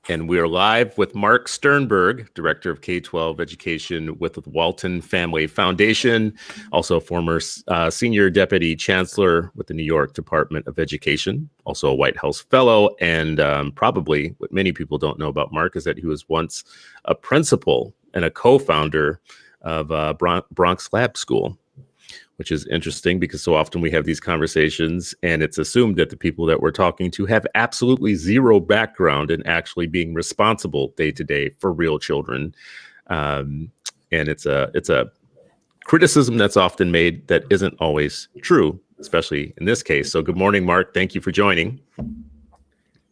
And we are live with Marc Sternberg, Director of K-12 Education with the Walton Family Foundation, also former Senior Deputy Chancellor with the New York Department of Education, also a White House Fellow. And probably what many people don't know about Marc is that he was once a principal and a co-founder of Bronx Lab School, which is interesting because so often we have these conversations and it's assumed that the people that we're talking to have absolutely zero background in actually being responsible day to day for real children. And it's a criticism that's often made that isn't always true, especially in this case. So good morning, Marc. Thank you for joining.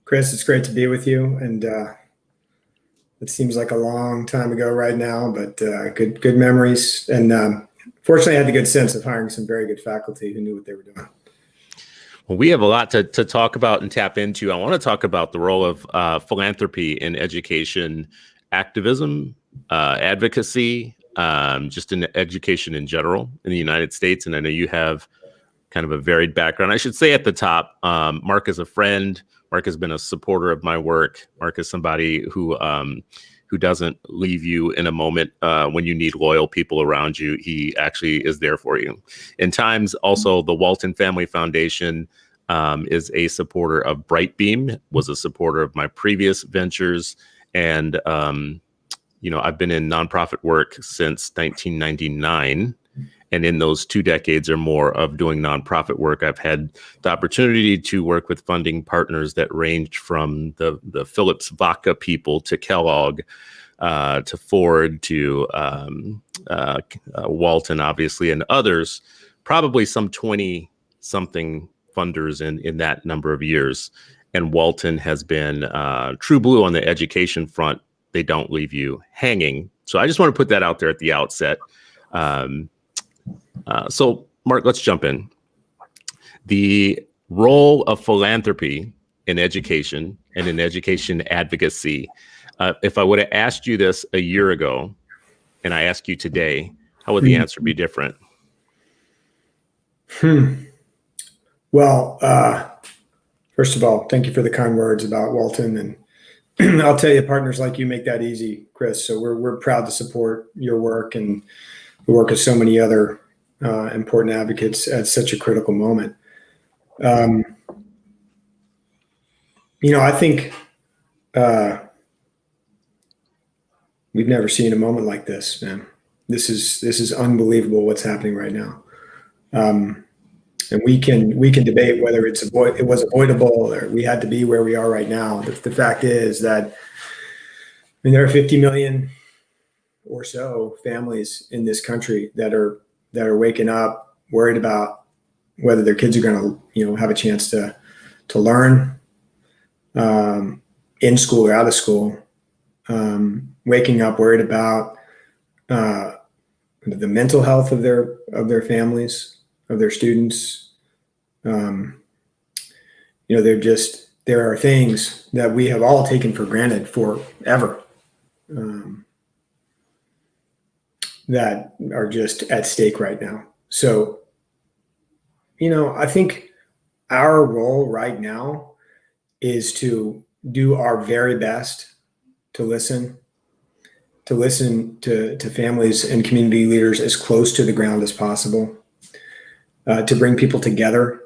Chris, it's great to be with you. And it seems like a long time ago right now, but good memories. And fortunately, I had the good sense of hiring some very good faculty who knew what they were doing. Well, we have a lot to talk about and tap into. I want to talk about the role of philanthropy in education, activism, advocacy, just in education in general in the United States. And I know you have kind of a varied background. I should say at the top, Marc is a friend. Marc has been a supporter of my work. Marc is somebody who doesn't leave you in a moment when you need loyal people around you. He actually is there for you. In times, also, the Walton Family Foundation is a supporter of Brightbeam, was a supporter of my previous ventures. And, I've been in nonprofit work since 1999. And in those 2 decades or more of doing nonprofit work, I've had the opportunity to work with funding partners that ranged from the Phillips Vodka people to Kellogg, to Ford, to Walton, obviously, and others, probably some 20-something funders in that number of years. And Walton has been true blue on the education front. They don't leave you hanging. So I just want to put that out there at the outset. So, Marc, let's jump in. The role of philanthropy in education and in education advocacy. If I would have asked you this a year ago and I ask you today, how would the answer be different? Well, first of all, thank you for the kind words about Walton. And I'll tell you, partners like you make that easy, Chris. So we're proud to support your work and the work of so many other important advocates at such a critical moment. I think we've never seen a moment like this, man. This is unbelievable what's happening right now. And we can debate whether it was avoidable or we had to be where we are right now. The fact is that there are 50 million or so families in this country that are waking up worried about whether their kids are going to, have a chance to learn in school or out of school. Waking up worried about the mental health of their families, of their students. There are things that we have all taken for granted forever. That are just at stake right now. So, I think our role right now is to do our very best to listen to families and community leaders as close to the ground as possible, to bring people together,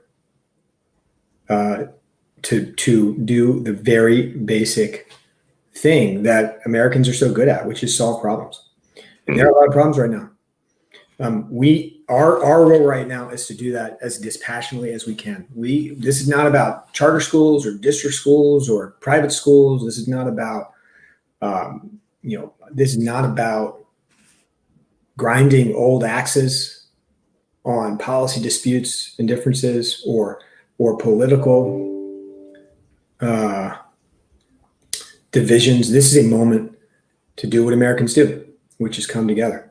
to do the very basic thing that Americans are so good at, which is solve problems. And there are a lot of problems right now. Our role right now is to do that as dispassionately as we can. This is not about charter schools or district schools or private schools. This is not about, this is not about grinding old axes on policy disputes and differences or political divisions. This is a moment to do what Americans do, which is come together.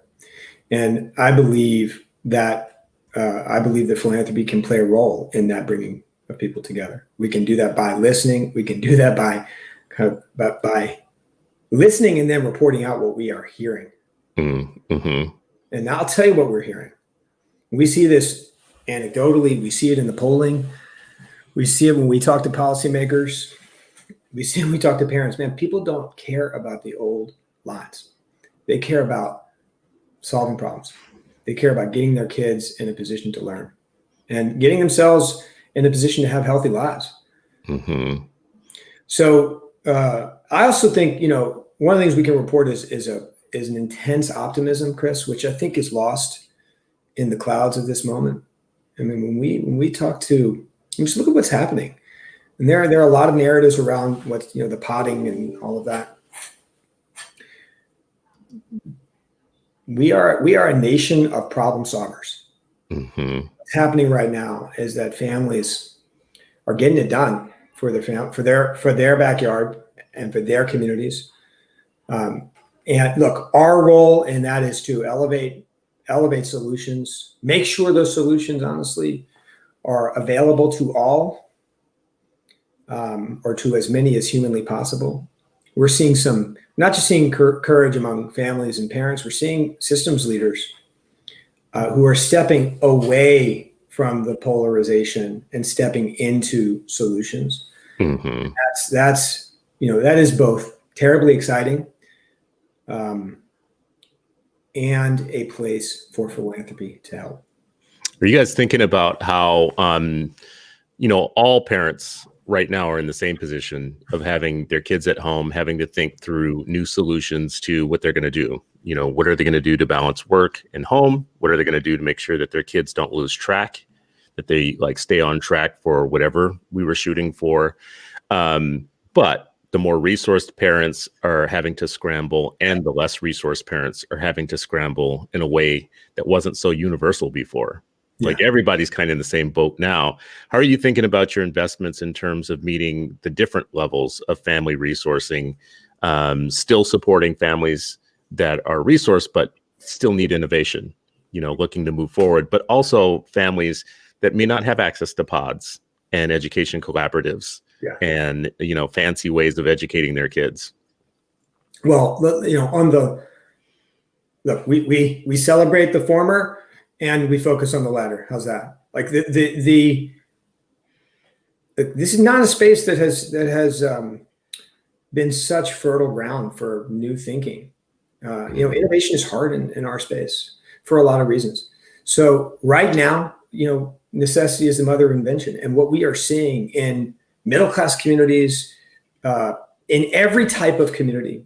And I believe that philanthropy can play a role in that bringing of people together. We can do that by listening. We can do that by listening and then reporting out what we are hearing. Mm-hmm. And I'll tell you what we're hearing. We see this anecdotally. We see it in the polling. We see it when we talk to policymakers. we talk to parents, man, people don't care about the old lines. They care about solving problems. They care about getting their kids in a position to learn and getting themselves in a position to have healthy lives. Mm-hmm. So I also think, one of the things we can report is an intense optimism, Chris, which I think is lost in the clouds of this moment. I mean, when we talk to, just look at what's happening, and there are a lot of narratives around what, the potting and all of that. We are a nation of problem solvers. Mm-hmm. What's happening right now is that families are getting it done for their backyard and for their communities. And look, our role in that is to elevate solutions, make sure those solutions honestly are available to all, or to as many as humanly possible. We're seeing not just seeing courage among families and parents, we're seeing systems leaders who are stepping away from the polarization and stepping into solutions. Mm-hmm. That is both terribly exciting and a place for philanthropy to help. Are you guys thinking about how, all parents right now are in the same position of having their kids at home, having to think through new solutions to what they're going to do? What are they going to do to balance work and home? What are they going to do to make sure that their kids don't lose track, that they stay on track for whatever we were shooting for? But the more resourced parents are having to scramble, and the less resourced parents are having to scramble in a way that wasn't so universal before. Yeah. Everybody's kind of in the same boat now. How are you thinking about your investments in terms of meeting the different levels of family resourcing, still supporting families that are resourced but still need innovation, looking to move forward, but also families that may not have access to pods and education collaboratives? Yeah. And, fancy ways of educating their kids? Well, we celebrate the former and we focus on the latter. How's that? This is not a space that has been such fertile ground for new thinking. Innovation is hard in our space for a lot of reasons. So right now, necessity is the mother of invention. And what we are seeing in middle-class communities, in every type of community,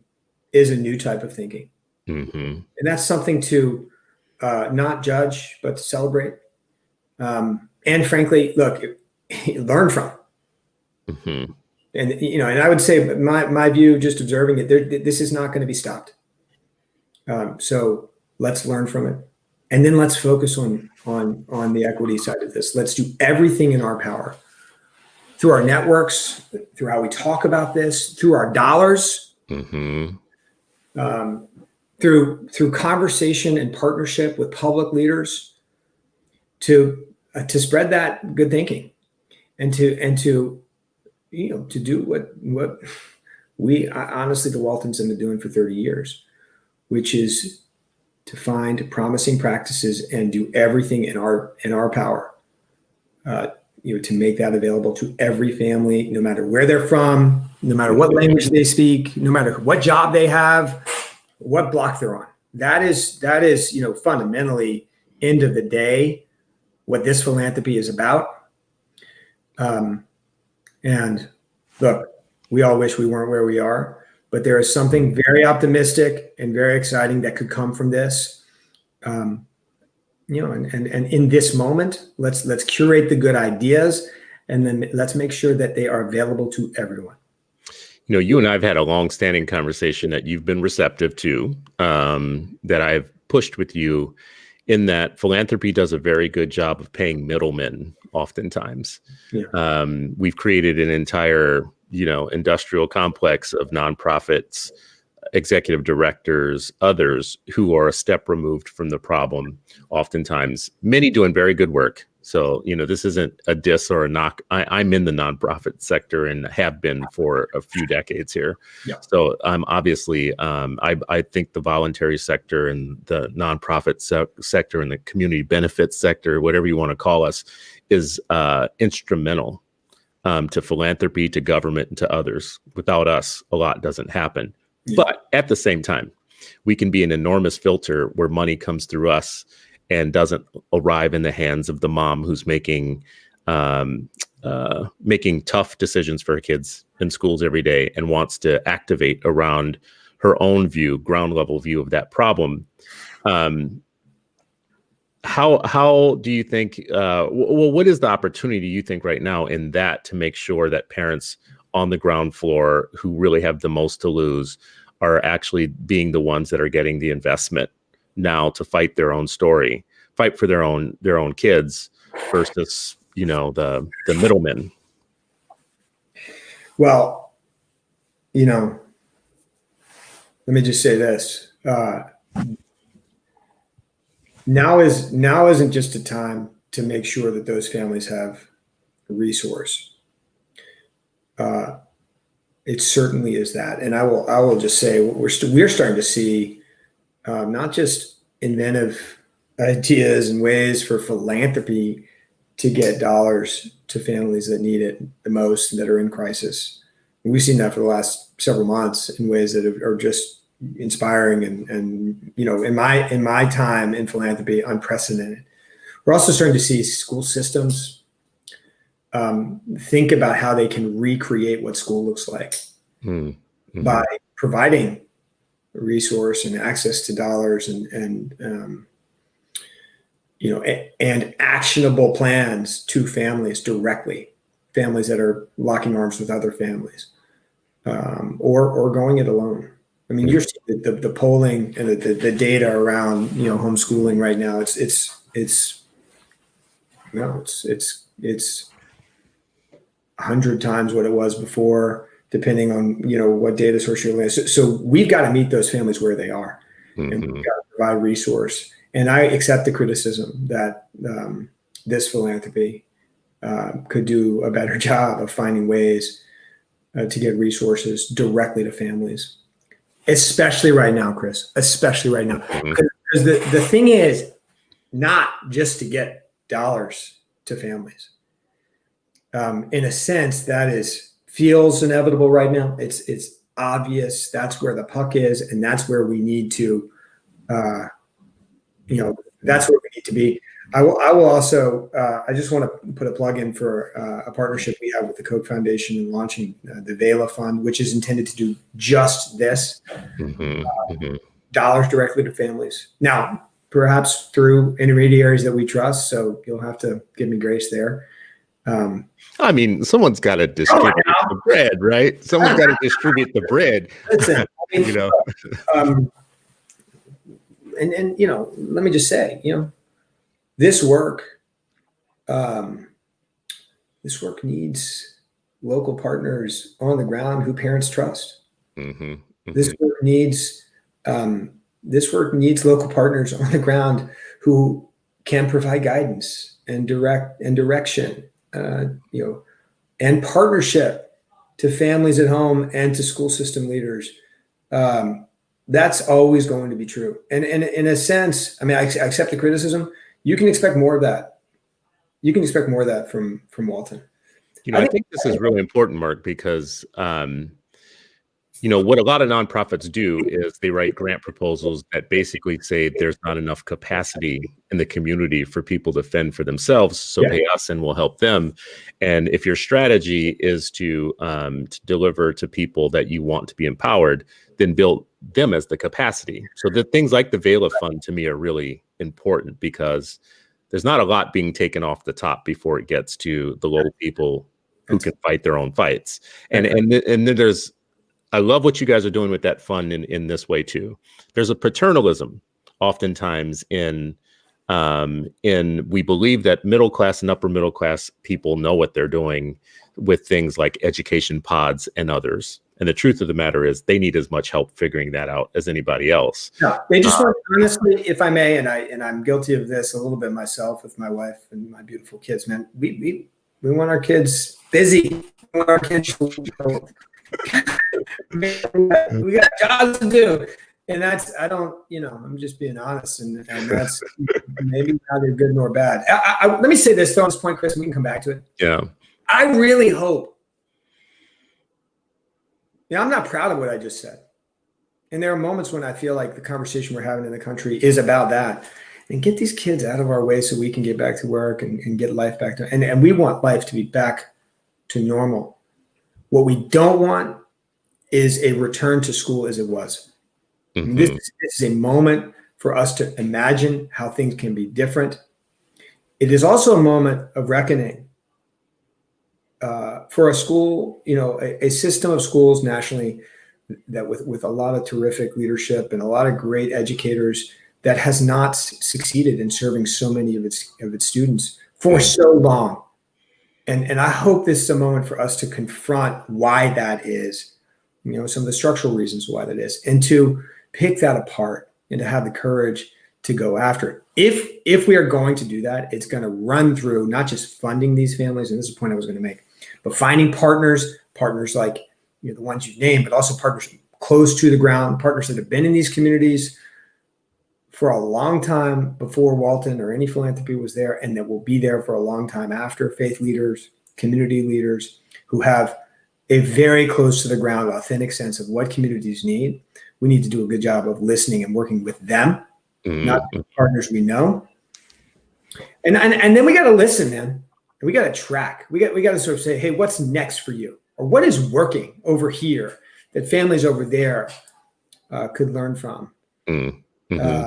is a new type of thinking. Mm-hmm. And that's something to not judge, but to celebrate. And frankly, look, learn from. Mm-hmm. And, I would say my view, just observing it, this is not going to be stopped. So let's learn from it. And then let's focus on the equity side of this. Let's do everything in our power, through our networks, through how we talk about this, through our dollars, mm-hmm. Through conversation and partnership with public leaders, to spread that good thinking, and to do what we honestly, the Waltons, have been doing for 30 years, which is to find promising practices and do everything in our power, to make that available to every family, no matter where they're from, no matter what language they speak, no matter what job they have, what block they're on. That is, fundamentally, end of the day, what this philanthropy is about. And look, we all wish we weren't where we are, but there is something very optimistic and very exciting that could come from this. And in this moment, let's curate the good ideas, and then let's make sure that they are available to everyone. You and I have had a long-standing conversation that you've been receptive to, that I've pushed with you, in that philanthropy does a very good job of paying middlemen oftentimes. Yeah. We've created an entire, industrial complex of nonprofits, executive directors, others who are a step removed from the problem, oftentimes, many doing very good work. So, this isn't a diss or a knock. I'm in the nonprofit sector and have been for a few decades here. Yeah. So I'm obviously, I think the voluntary sector and the nonprofit sector and the community benefits sector, whatever you want to call us, is instrumental to philanthropy, to government, and to others. Without us, a lot doesn't happen. Yeah. But at the same time, we can be an enormous filter where money comes through us and doesn't arrive in the hands of the mom who's making tough decisions for her kids in schools every day and wants to activate around her own view, ground level view of that problem. How do you think, what is the opportunity you think right now in that to make sure that parents on the ground floor who really have the most to lose are actually being the ones that are getting the investment now to fight their own story, fight for their own kids versus, the middlemen? Well, let me just say this. Now isn't just a time to make sure that those families have a resource. It certainly is that, and I will just say we're starting to see not just inventive ideas and ways for philanthropy to get dollars to families that need it the most and that are in crisis. And we've seen that for the last several months in ways that are just inspiring and in my time in philanthropy, unprecedented. We're also starting to see school systems think about how they can recreate what school looks like by providing a resource and access to dollars and actionable plans to families directly, families that are locking arms with other families or going it alone. I mean, you're seeing the polling and the data around homeschooling right now. It's 100 times what it was before, depending on what data source you're looking at. So we've got to meet those families where they are, and we've got to provide resource. And I accept the criticism that this philanthropy could do a better job of finding ways to get resources directly to families. Especially right now, Chris, especially right now. Because the thing is not just to get dollars to families. In a sense, that feels inevitable right now. It's obvious. That's where the puck is. And that's where we need to, that's where we need to be. I will also, I just want to put a plug in for a partnership we have with the Koch Foundation in launching the VELA Fund, which is intended to do just this, dollars directly to families. Now, perhaps through intermediaries that we trust, so you'll have to give me grace there. I mean, someone's got to distribute the bread, right? Someone's got to distribute the bread. Listen, and let me just say, this work needs local partners on the ground who parents trust. This work needs local partners on the ground who can provide guidance and direction, and partnership to families at home and to school system leaders. That's always going to be true. And in a sense, I mean, I accept the criticism. You can expect more of that. You can expect more of that from Walton. I think this is really important, Marc, because what a lot of nonprofits do is they write grant proposals that basically say there's not enough capacity in the community for people to fend for themselves, so pay us and we'll help them. And if your strategy is to deliver to people that you want to be empowered, then build them as the capacity. So the things like the VELA Fund to me are really important because there's not a lot being taken off the top before it gets to the local people who can fight their own fights. And then there's, I love what you guys are doing with that fund in this way too. There's a paternalism oftentimes in we believe that middle class and upper middle class people know what they're doing with things like education pods and others. And the truth of the matter is they need as much help figuring that out as anybody else. No, they just want, honestly, if I may, and I'm guilty of this a little bit myself with my wife and my beautiful kids, man, we want our kids busy. We want our kids we got jobs to do. And that's, I'm just being honest. And that's maybe neither good nor bad. Let me say this though, on this point, Chris, and we can come back to it. Yeah. I really hope. I'm not proud of what I just said. And there are moments when I feel like the conversation we're having in the country is about that. And get these kids out of our way so we can get back to work and get life back to, and we want life to be back to normal. What we don't want is a return to school as it was. Mm-hmm. This is a moment for us to imagine how things can be different. It is also a moment of reckoning for a school, a system of schools nationally that with a lot of terrific leadership and a lot of great educators that has not succeeded in serving so many of its students for so long. And I hope this is a moment for us to confront why that is, some of the structural reasons why that is, and to pick that apart and to have the courage to go after it. If we are going to do that, it's going to run through not just funding these families, and this is the point I was going to make, but finding partners like the ones you've named, but also partners close to the ground, partners that have been in these communities for a long time before Walton or any philanthropy was there, and that will be there for a long time after, faith leaders, community leaders who have a very close to the ground, authentic sense of what communities need. We need to do a good job of listening and working with them, not the partners we know. And then we got to listen, man. And we got to track. We got to sort of say, hey, what's next for you? Or what is working over here that families over there could learn from? Mm-hmm.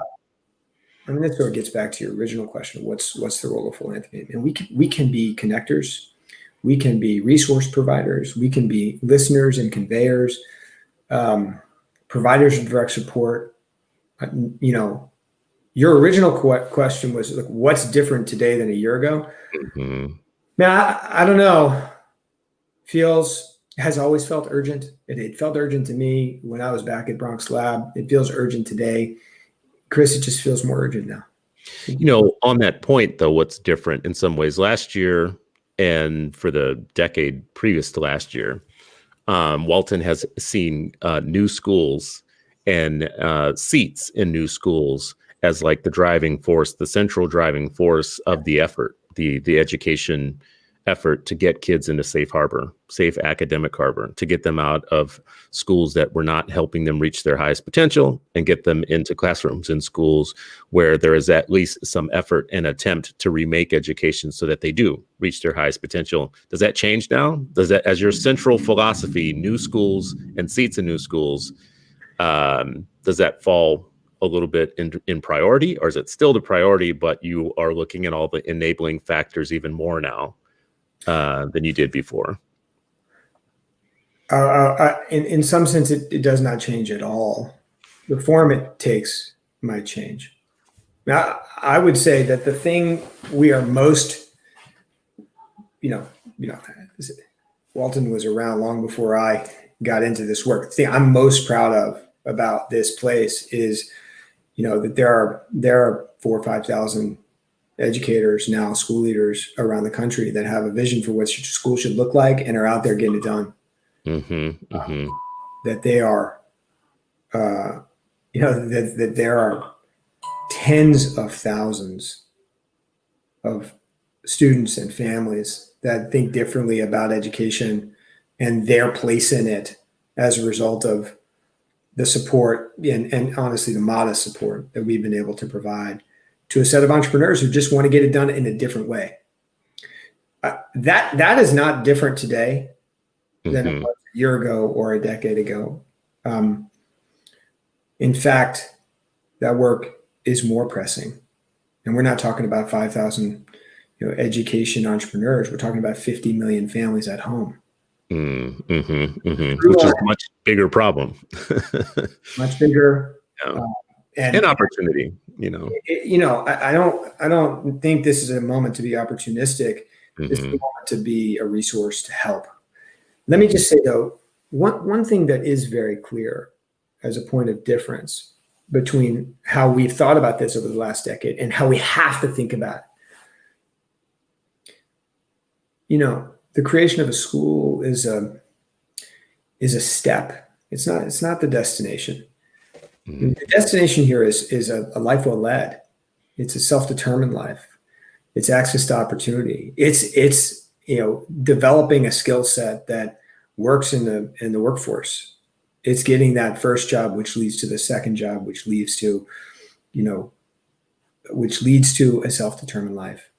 That sort of gets back to your original question. What's the role of philanthropy? And we can be connectors. We can be resource providers. We can be listeners and conveyors, providers of direct support. Your original question was, like, what's different today than a year ago? Mm-hmm. Man, I don't know. Has always felt urgent. It felt urgent to me when I was back at Bronx Lab. It feels urgent today. Chris, it just feels more urgent now. On that point, though, what's different in some ways last year and for the decade previous to last year, Walton has seen new schools and seats in new schools as like the driving force, the central driving force of the effort, the education effort to get kids into safe academic harbor, to get them out of schools that were not helping them reach their highest potential and get them into classrooms in schools where there is at least some effort and attempt to remake education so that they do reach their highest potential. Does that change now? Does that, as your central philosophy, new schools and seats in new schools, does that fall a little bit in priority, or is it still the priority, but you are looking at all the enabling factors even more now than you did before? In some sense, it does not change at all. The form it takes might change. Now, I would say that the thing we are most, Walton was around long before I got into this work. The thing I'm most proud of about this place is, that there are 4,000 or 5,000 educators now, school leaders around the country that have a vision for what school should look like and are out there getting it done. Mm-hmm, mm-hmm. That they are, that there are tens of thousands of students and families that think differently about education and their place in it as a result of the support and honestly the modest support that we've been able to provide to a set of entrepreneurs who just want to get it done in a different way. That is not different today than it was a year ago or a decade ago. In fact, that work is more pressing. And we're not talking about 5,000 education entrepreneurs. We're talking about 50 million families at home. Mm-hmm, mm-hmm. Which is a much bigger problem. Much bigger. Yeah. And opportunity, I don't think this is a moment to be opportunistic. This is a moment to be a resource to help. Let me just say, though, one thing that is very clear as a point of difference between how we've thought about this over the last decade and how we have to think about it. The creation of a school is a step. It's not the destination. The destination here is a life well led. It's a self-determined life. It's access to opportunity. It's developing a skill set that works in the workforce. It's getting that first job, which leads to the second job, which leads to a self-determined life.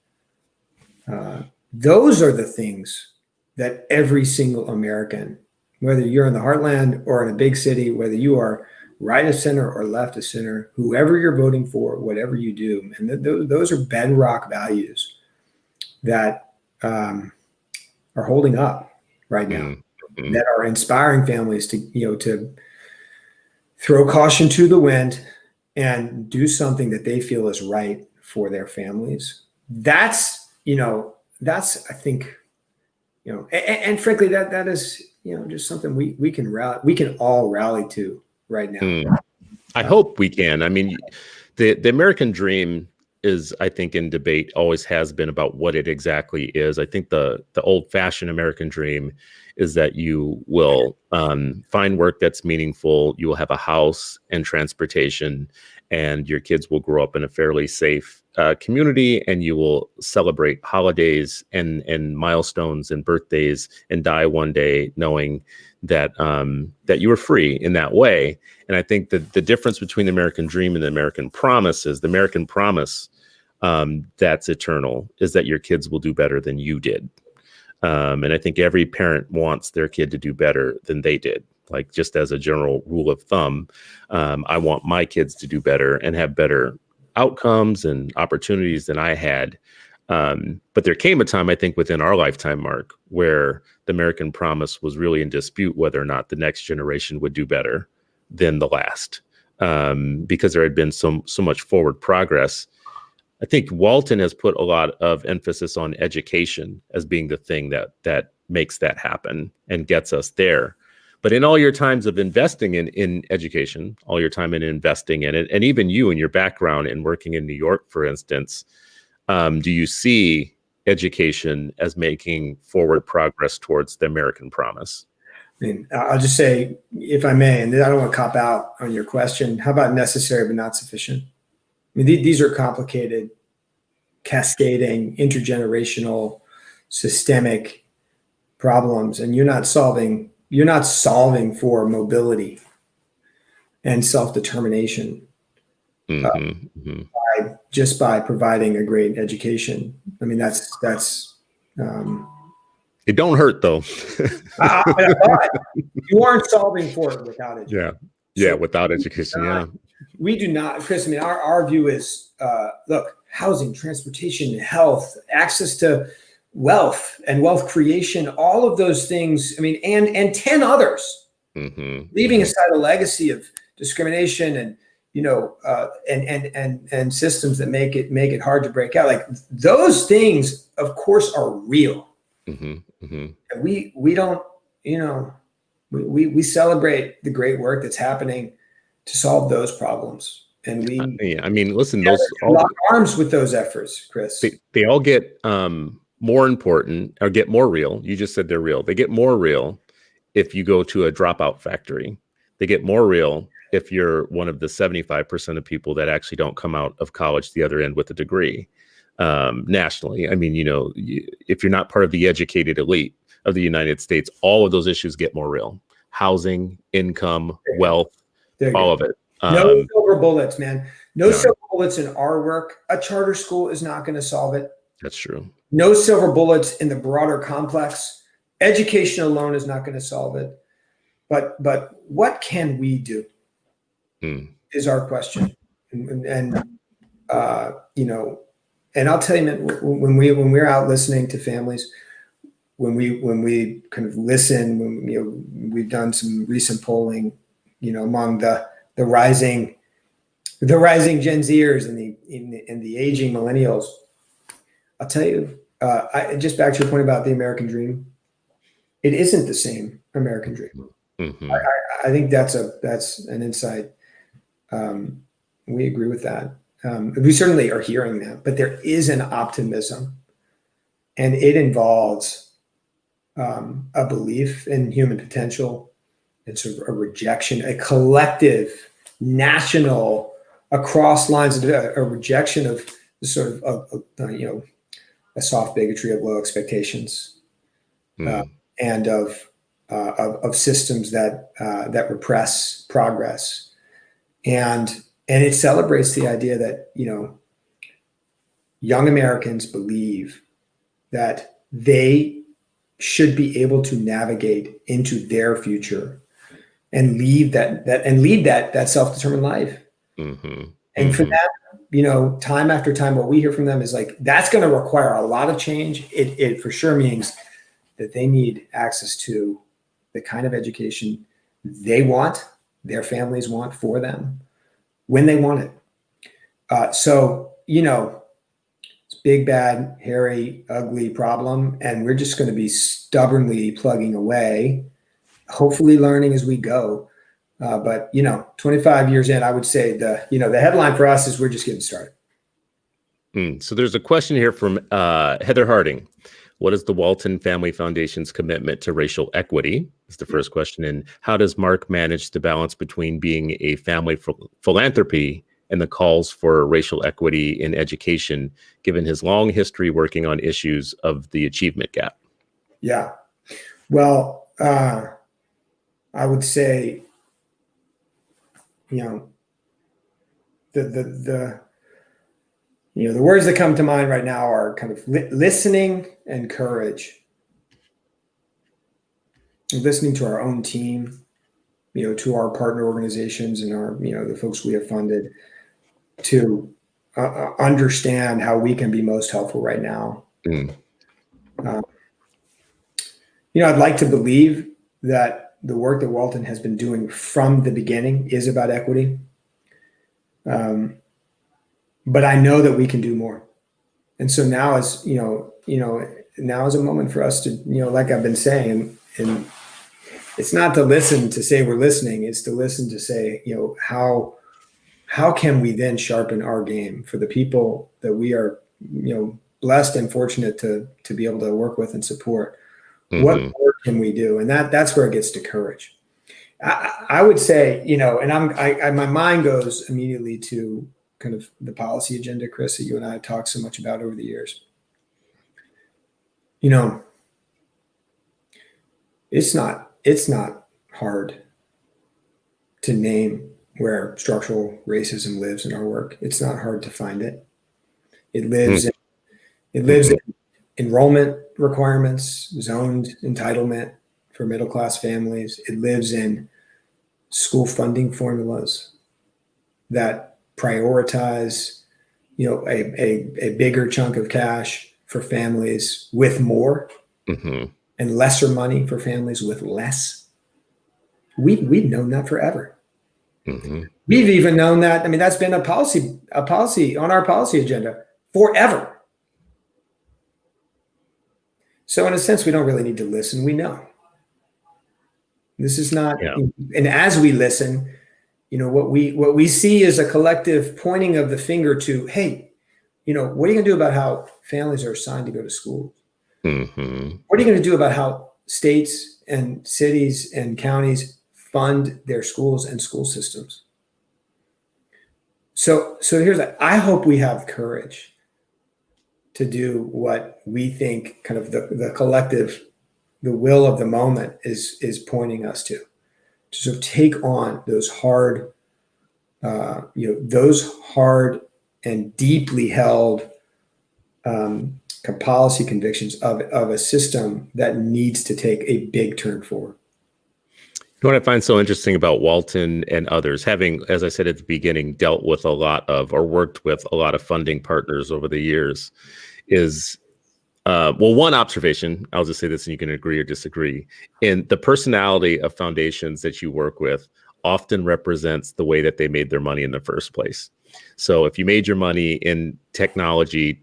Those are the things that every single American, whether you're in the heartland or in a big city, whether you are right of center or left of center, whoever you're voting for, whatever you do, and those are bedrock values that are holding up right now, that are inspiring families to throw caution to the wind and do something that they feel is right for their families. That's I think, and frankly, that is, just something we can all rally to right now. I hope we can. I mean, the American dream is, I think, in debate, always has been about what it exactly is. I think the old-fashioned American dream is that you will find work that's meaningful, you will have a house and transportation, and your kids will grow up in a fairly safe community, and you will celebrate holidays and milestones and birthdays and die one day knowing that that you were free in that way. And I think that the difference between the American dream and the American promise is the American promise that's eternal is that your kids will do better than you did. And I think every parent wants their kid to do better than they did. Like, just as a general rule of thumb, I want my kids to do better and have better outcomes and opportunities than I had. But there came a time, I think, within our lifetime, Mark, where the American promise was really in dispute whether or not the next generation would do better than the last, because there had been so much forward progress. I think Walton has put a lot of emphasis on education as being the thing that makes that happen and gets us there. But in all your times of investing in education, all your time in investing in it, and even you and your background in working in New York, for instance, do you see education as making forward progress towards the American promise? I mean, I'll just say, if I may, and I don't want to cop out on your question, how about necessary but not sufficient? I mean, these are complicated, cascading, intergenerational, systemic problems, and you're not solving for mobility and self-determination just by providing a great education. I mean, that's it don't hurt though. But you aren't solving for it without education. Yeah, without education. We do not, Chris. I mean, our view is, look, housing, transportation, health, access to wealth and wealth creation, all of those things. I mean, and 10 others, leaving aside a legacy of discrimination and and systems that make it hard to break out. Like, those things, of course, are real. And we don't, we celebrate the great work that's happening to solve those problems. And listen, those lock arms with those efforts, Chris. They all get more important or get more real. You just said they're real. They get more real if you go to a dropout factory. They get more real if you're one of the 75% of people that actually don't come out of college the other end with a degree. Nationally, I mean, if you're not part of the educated elite of the United States, all of those issues get more real. Housing, income, wealth, all of it. No silver bullets, man. No silver bullets in our work. A charter school is not going to solve it. That's true. No silver bullets in the broader complex. Education alone is not going to solve it. But what can we do is our question. And I'll tell you, man, when we're out listening to families, when we kind of listen, when we've done some recent polling, among the rising Gen Zers and the aging millennials, I'll tell you, just back to your point about the American dream, it isn't the same American dream. I think that's an insight. We agree with that. We certainly are hearing that, but there is an optimism, and it involves a belief in human potential. It's a rejection, a collective, national, across lines, a rejection of the sort of a soft bigotry of low expectations. and of systems that repress progress, and it celebrates the idea that young Americans believe that they should be able to navigate into their future and lead that self-determined life. And for that, time after time, what we hear from them is like, that's going to require a lot of change. It for sure means that they need access to the kind of education they want, their families want for them, when they want it. So, it's a big, bad, hairy, ugly problem. And we're just going to be stubbornly plugging away, hopefully learning as we go. But 25 years in, I would say the headline for us is we're just getting started. So there's a question here from Heather Harding. What is the Walton Family Foundation's commitment to racial equity? Is the first question. And how does Marc manage the balance between being a family philanthropy and the calls for racial equity in education, given his long history working on issues of the achievement gap? Yeah. Well, I would say, the words that come to mind right now are kind of listening and courage. Listening to our own team, to our partner organizations and our, the folks we have funded, to understand how we can be most helpful right now. I'd like to believe that the work that Walton has been doing from the beginning is about equity. But I know that we can do more. And so now is, now is a moment for us to, like I've been saying, and it's not to listen to say we're listening, it's to listen to say, how can we then sharpen our game for the people that we are, blessed and fortunate to be able to work with and support? What more can we do? And that's where it gets to courage. I would say, and my mind goes immediately to kind of the policy agenda, Chris, that you and I have talked so much about over the years. It's not hard to name where structural racism lives in our work. It's not hard to find it. It lives in enrollment requirements, zoned entitlement for middle-class families. It lives in school funding formulas that prioritize, a bigger chunk of cash for families with more and lesser money for families with less. We've known that forever. We've even known that. I mean, that's been a policy on our policy agenda forever. So in a sense, we don't really need to listen. We know. This is not, and as we listen, what we see is a collective pointing of the finger to, hey, what are you going to do about how families are assigned to go to school? What are you going to do about how states and cities and counties fund their schools and school systems? So here's that. I hope we have courage to do what we think kind of the collective, the will of the moment is pointing us to sort of take on those hard, and deeply held policy convictions of a system that needs to take a big turn forward. What I find so interesting about Walton and others, having, as I said at the beginning, dealt with a lot of, or worked with a lot of funding partners over the years, is, one observation, I'll just say this and you can agree or disagree, in the personality of foundations that you work with often represents the way that they made their money in the first place. So if you made your money in technology,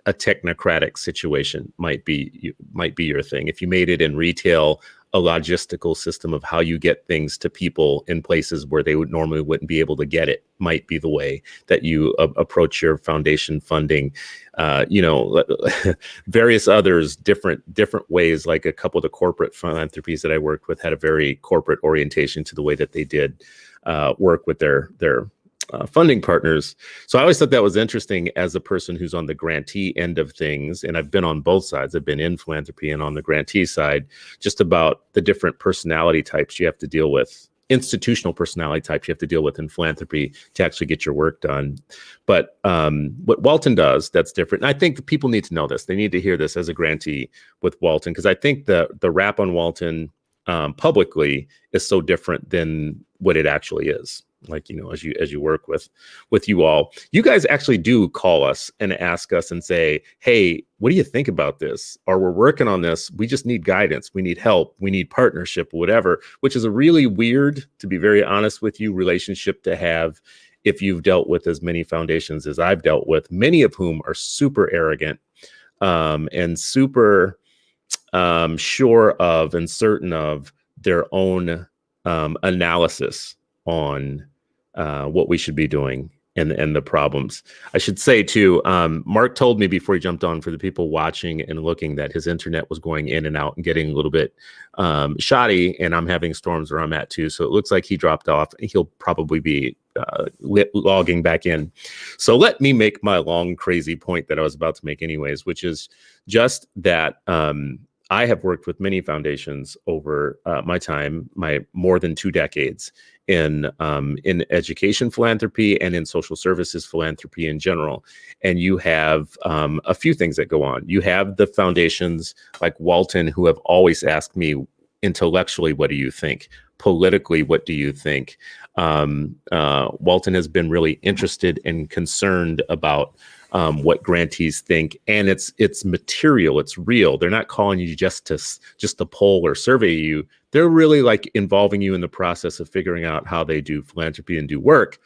a technocratic situation might be your thing. If you made it in retail, a logistical system of how you get things to people in places where they wouldn't be able to get it might be the way that you approach your foundation funding. Various others, different ways. Like a couple of the corporate philanthropies that I worked with had a very corporate orientation to the way that they did work with their funding partners. So I always thought that was interesting as a person who's on the grantee end of things. And I've been on both sides. I've been in philanthropy and on the grantee side, just about the different personality types you have to deal with, institutional personality types you have to deal with in philanthropy to actually get your work done. But what Walton does, that's different. And I think that people need to know this. They need to hear this as a grantee with Walton, because I think the rap on Walton publicly is so different than what it actually is. Like, you know, as you work with you all, you guys actually do call us and ask us and say, hey, what do you think about this? Or we're working on this. We just need guidance. We need help. We need partnership, whatever, which is a really weird, to be very honest with you, relationship to have if you've dealt with as many foundations as I've dealt with, many of whom are super arrogant and super sure of and certain of their own analysis on what we should be doing and the problems. I should say too, Mark told me before he jumped on, for the people watching and looking, that his internet was going in and out and getting a little bit shoddy, and I'm having storms where I'm at too. So it looks like he dropped off. He'll probably be logging back in. So let me make my long, crazy point that I was about to make anyways, which is just that I have worked with many foundations over my time, my more than 2 decades in education philanthropy and in social services philanthropy in general. And you have a few things that go on. You have the foundations like Walton, who have always asked me intellectually, what do you think? Politically, what do you think? Walton has been really interested and concerned about what grantees think, and it's material, it's real. They're not calling you just to poll or survey you. They're really like involving you in the process of figuring out how they do philanthropy and do work.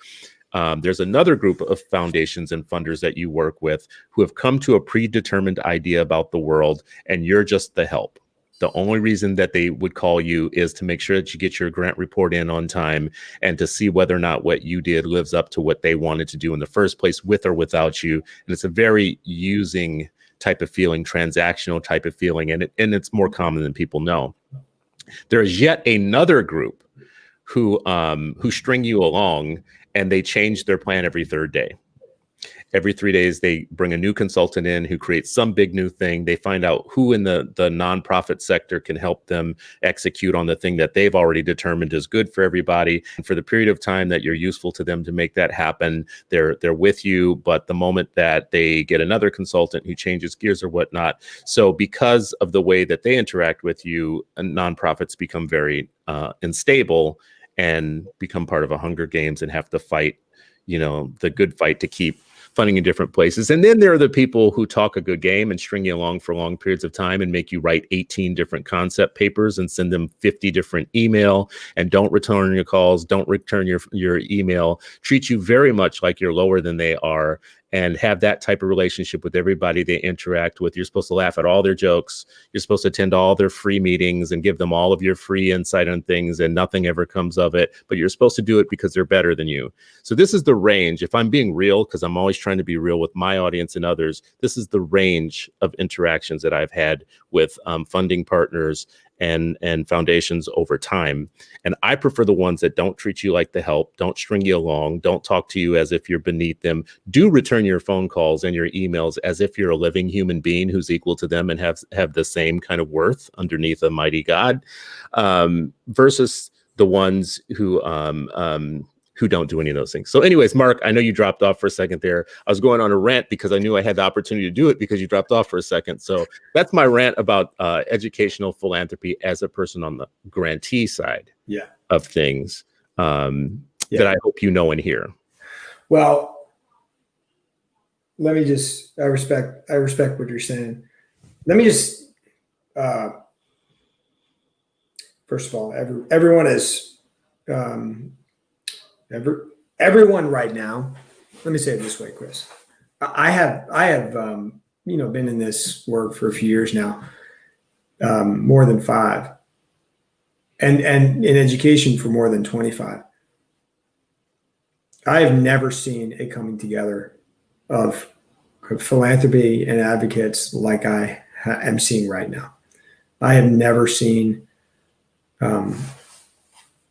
There's another group of foundations and funders that you work with who have come to a predetermined idea about the world, and you're just the help. The only reason that they would call you is to make sure that you get your grant report in on time and to see whether or not what you did lives up to what they wanted to do in the first place, with or without you. And it's a very using type of feeling, transactional type of feeling, and it's more common than people know. There is yet another group who string you along, and they change their plan every 3rd day. Every 3 days, they bring a new consultant in who creates some big new thing. They find out who in the nonprofit sector can help them execute on the thing that they've already determined is good for everybody. And for the period of time that you're useful to them to make that happen, they're with you. But the moment that they get another consultant who changes gears or whatnot, so because of the way that they interact with you, nonprofits become very unstable and become part of a Hunger Games and have to fight, the good fight to keep funding in different places. And then there are the people who talk a good game and string you along for long periods of time and make you write 18 different concept papers and send them 50 different email, and don't return your calls, don't return your email, treat you very much like you're lower than they are, and have that type of relationship with everybody they interact with. You're supposed to laugh at all their jokes. You're supposed to attend all their free meetings and give them all of your free insight on things, and nothing ever comes of it. But you're supposed to do it because they're better than you. So this is the range. If I'm being real, because I'm always trying to be real with my audience and others, this is the range of interactions that I've had with funding partners and foundations over time. And I prefer the ones that don't treat you like the help, don't string you along, don't talk to you as if you're beneath them, do return your phone calls and your emails as if you're a living human being who's equal to them and have the same kind of worth underneath a mighty God, versus the ones who don't do any of those things. So anyways, Mark, I know you dropped off for a second there. I was going on a rant because I knew I had the opportunity to do it because you dropped off for a second. So that's my rant about educational philanthropy as a person on the grantee side of things that I hope you know and hear. Well, let me just, I respect what you're saying. Let me just, first of all, everyone is, everyone right now, let me say it this way, Chris. I have been in this work for a few years now, more than 5, and in education for more than 25. I have never seen a coming together of philanthropy and advocates like I am seeing right now. I have never seen an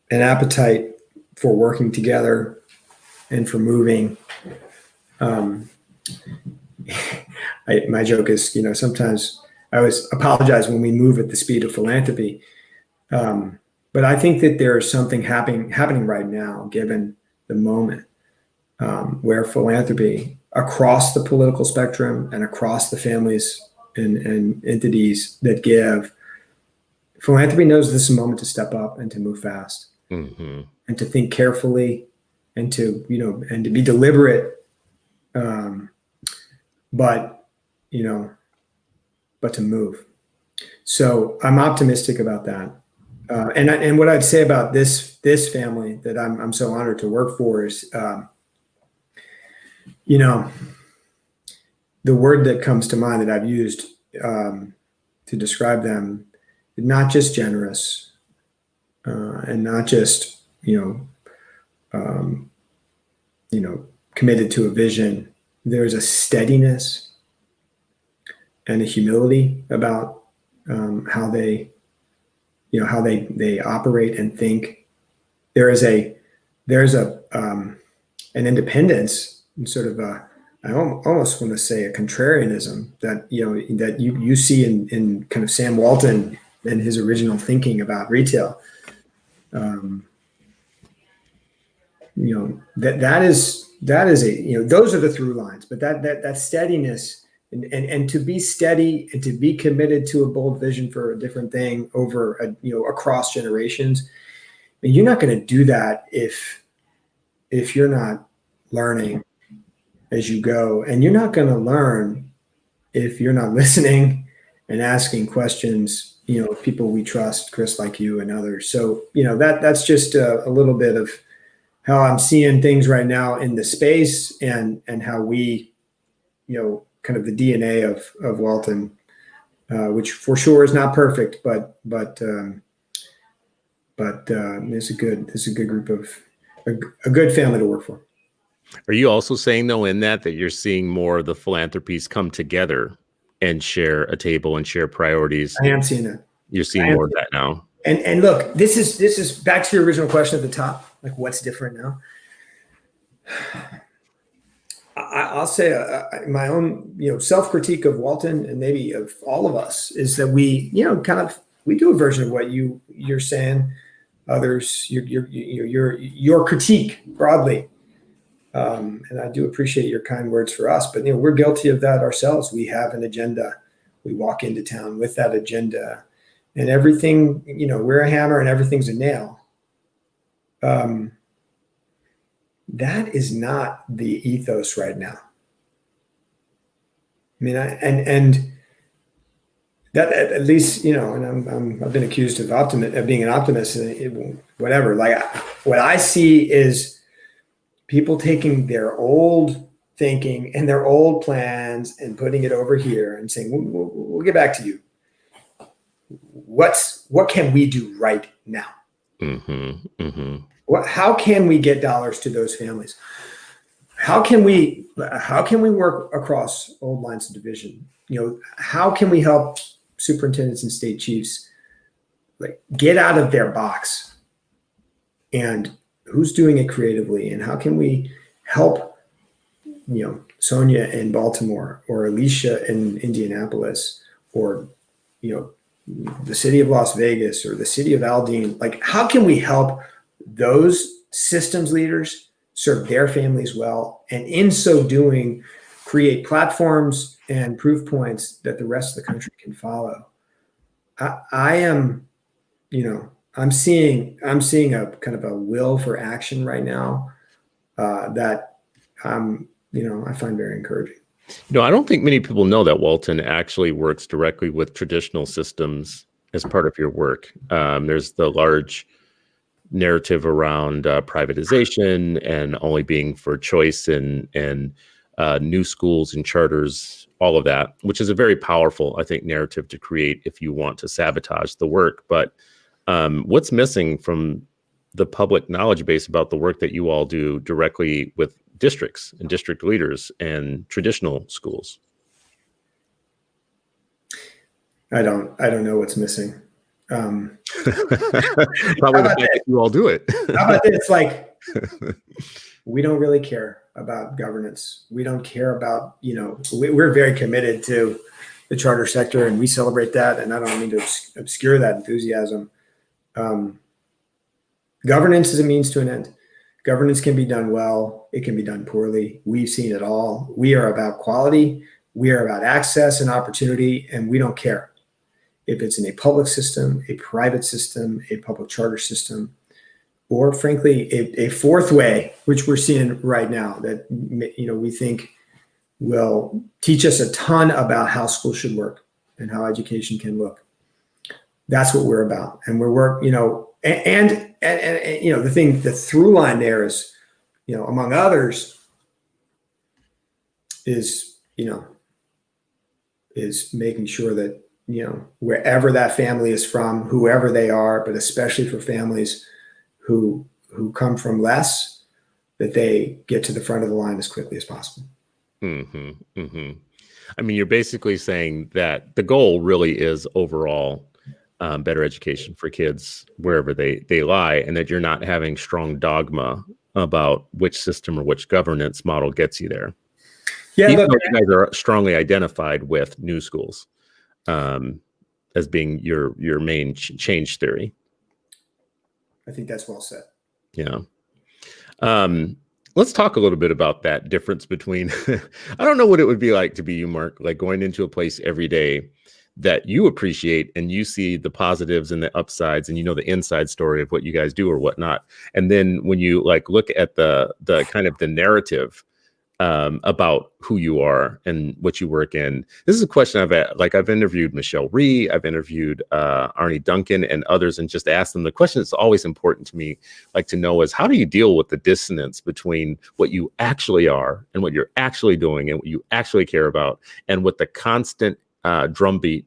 appetite for working together, and for moving. My joke is, sometimes I always apologize when we move at the speed of philanthropy. But I think that there is something happening right now, given the moment, where philanthropy across the political spectrum and across the families and entities that give, philanthropy knows this is a moment to step up and to move fast, and to think carefully, and to be deliberate, but to move. So I'm optimistic about that. And what I'd say about this family that I'm so honored to work for is, the word that comes to mind that I've used to describe them, not just generous, and not just committed to a vision. There's a steadiness and a humility about how they operate and think. There's an independence and sort of I almost want to say a contrarianism that you see in kind of Sam Walton and his original thinking about retail. That is those are the through lines, but that steadiness and to be steady and to be committed to a bold vision for a different thing over across generations. I mean, you're not going to do that if you're not learning as you go, and you're not going to learn if you're not listening and asking questions, people we trust, Chris, like you and others. So, that's just a little bit of how I'm seeing things right now in the space, and how we, kind of the DNA of Walton, which for sure is not perfect, but it's a good group of a good family to work for. Are you also saying, though, in that you're seeing more of the philanthropies come together and share a table and share priorities? I am seeing that. You're seeing more of that now. And look, this is back to your original question at the top, like what's different now? I'll say my own self-critique of Walton, and maybe of all of us, is that we we do a version of what you're saying. Others, your critique broadly. And I do appreciate your kind words for us, but we're guilty of that ourselves. We have an agenda. We walk into town with that agenda, and everything, we're a hammer and everything's a nail. That is not the ethos right now. I mean, and that at least, and I've been accused of being an optimist, whatever. Like what I see is people taking their old thinking and their old plans and putting it over here and saying, we'll get back to you. What can we do right now? How can we get dollars to those families? How can we work across old lines of division? How can we help superintendents and state chiefs get out of their box? And who's doing it creatively? And how can we help, Sonia in Baltimore, or Alicia in Indianapolis, or, the city of Las Vegas, or the city of Aldine? Like, how can we help those systems leaders serve their families well, and in so doing, create platforms and proof points that the rest of the country can follow? I am, I'm seeing a kind of a will for action right now that I find very encouraging. I don't think many people know that Walton actually works directly with traditional systems as part of your work. There's the large narrative around privatization and only being for choice and new schools and charters, all of that, which is a very powerful, I think, narrative to create if you want to sabotage the work. But what's missing from the public knowledge base about the work that you all do directly with districts and district leaders and traditional schools? I don't know what's missing. Probably the fact that you all do it. How about this? Like, we don't really care about governance. We don't care about, we're very committed to the charter sector, and we celebrate that. And I don't mean to obscure that enthusiasm. Governance is a means to an end. Governance can be done well. It can be done poorly. We've seen it all. We are about quality. We are about access and opportunity, and we don't care if it's in a public system, a private system, a public charter system, or frankly, a fourth way, which we're seeing right now that, we think will teach us a ton about how school should work and how education can look. That's what we're about. And the through line there is, among others, is making sure that, wherever that family is from, whoever they are, but especially for families who come from less, that they get to the front of the line as quickly as possible. Mm-hmm, mm-hmm. I mean, you're basically saying that the goal really is overall better education for kids wherever they lie, and that you're not having strong dogma about which system or which governance model gets you there. Yeah, even though you guys are strongly identified with new schools as being your main change theory. I think that's well said. Yeah. Let's talk a little bit about that difference between, I don't know what it would be like to be you, Marc, like going into a place every day that you appreciate and you see the positives and the upsides and the inside story of what you guys do or whatnot. And then when you look at the kind of the narrative about who you are and what you work in. This is a question I've interviewed Michelle Rhee, I've interviewed Arnie Duncan and others, and just asked them the question that's always important to me, to know is, how do you deal with the dissonance between what you actually are and what you're actually doing and what you actually care about, and what the constant drumbeat